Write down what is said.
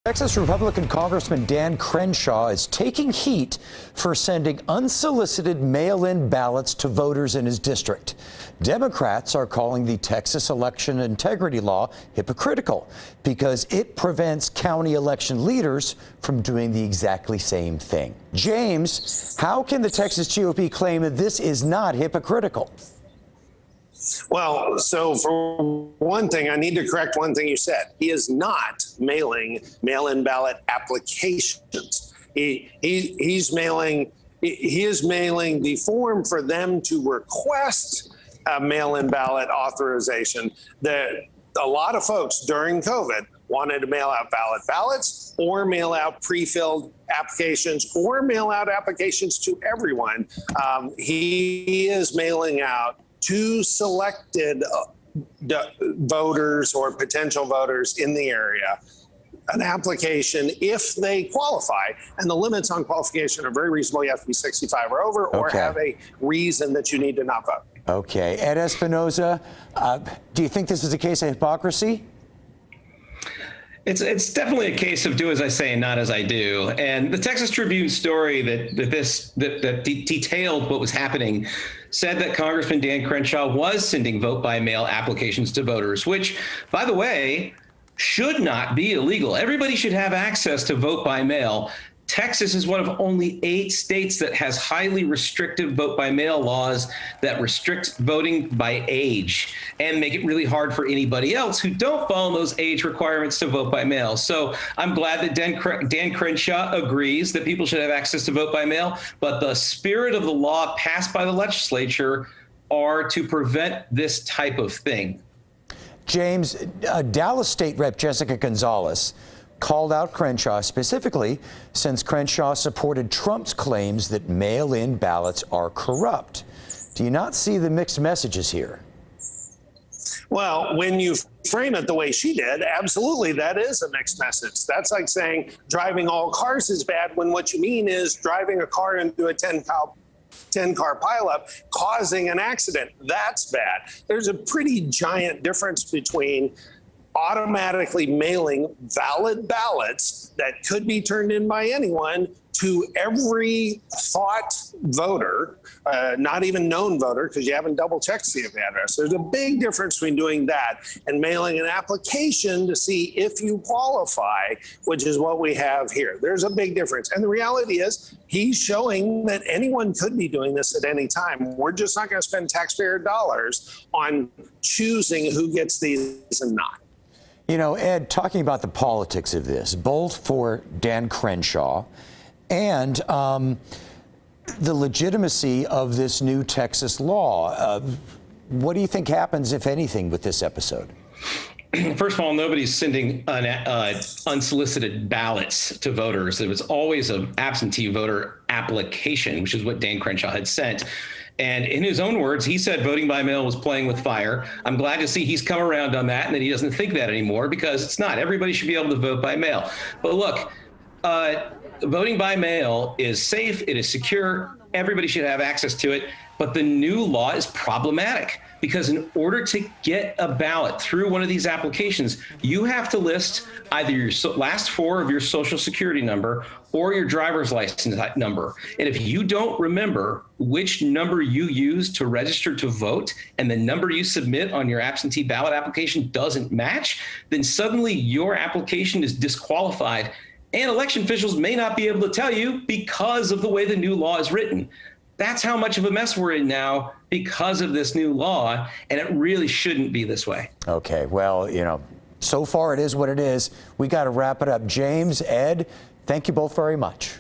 Texas Republican Congressman Dan Crenshaw is taking heat for sending unsolicited mail-in ballots to voters in his district. Democrats are calling the Texas election integrity law hypocritical because it prevents county election leaders from doing the exactly same thing. James, how can the Texas GOP claim that this is not hypocritical? Well, so for one thing, I need to correct one thing you said. He is not mailing mail-in ballot applications. He is mailing the form for them to request a mail-in ballot authorization. That a lot of folks during COVID wanted to mail out valid ballots or mail out pre-filled applications or mail out applications to everyone. He is mailing out to selected voters or potential voters in the area an application if they qualify. And the limits on qualification are very reasonable. You have to be 65 or over or have a reason that you need to not vote. Okay. Ed Espinoza, do you think this is a case of hypocrisy? It's definitely a case of do as I say and not as I do. And the Texas Tribune story that detailed what was happening said that Congressman Dan Crenshaw was sending vote-by-mail applications to voters, which, by the way, should not be illegal. Everybody should have access to vote-by-mail. Texas is one of only 8 states that has highly restrictive vote-by-mail laws that restrict voting by age and make it really hard for anybody else who don't follow those age requirements to vote by mail. So I'm glad that Dan Crenshaw agrees that people should have access to vote by mail, but the spirit of the law passed by the legislature are to prevent this type of thing. James, Dallas State Rep Jessica Gonzalez called out Crenshaw specifically since Crenshaw supported Trump's claims that mail-in ballots are corrupt. Do you not see the mixed messages here? Well, when you frame it the way she did, absolutely, that is a mixed message. That's like saying driving all cars is bad when what you mean is driving a car into a 10-car pileup, causing an accident. That's bad. There's a pretty giant difference between automatically mailing valid ballots that could be turned in by anyone to every thought voter, not even known voter, because you haven't double checked the address. There's a big difference between doing that and mailing an application to see if you qualify, which is what we have here. There's a big difference. And the reality is he's showing that anyone could be doing this at any time. We're just not going to spend taxpayer dollars on choosing who gets these and not. You know, Ed, talking about the politics of this, both for Dan Crenshaw and the legitimacy of this new Texas law, what do you think happens, if anything, with this episode? First of all, nobody's sending unsolicited ballots to voters. There was always an absentee voter application, which is what Dan Crenshaw had sent. And in his own words, he said voting by mail was playing with fire. I'm glad to see he's come around on that and that he doesn't think that anymore, because it's not. Everybody should be able to vote by mail. But look, voting by mail is safe. It is secure. Everybody should have access to it. But the new law is problematic because in order to get a ballot through one of these applications, you have to list either your last 4 of your social security number or your driver's license number. And if you don't remember which number you use to register to vote and the number you submit on your absentee ballot application doesn't match, then suddenly your application is disqualified. And election officials may not be able to tell you because of the way the new law is written. That's how much of a mess we're in now because of this new law, and it really shouldn't be this way. Okay, well, you know, so far it is what it is. We got to wrap it up. James, Ed, thank you both very much.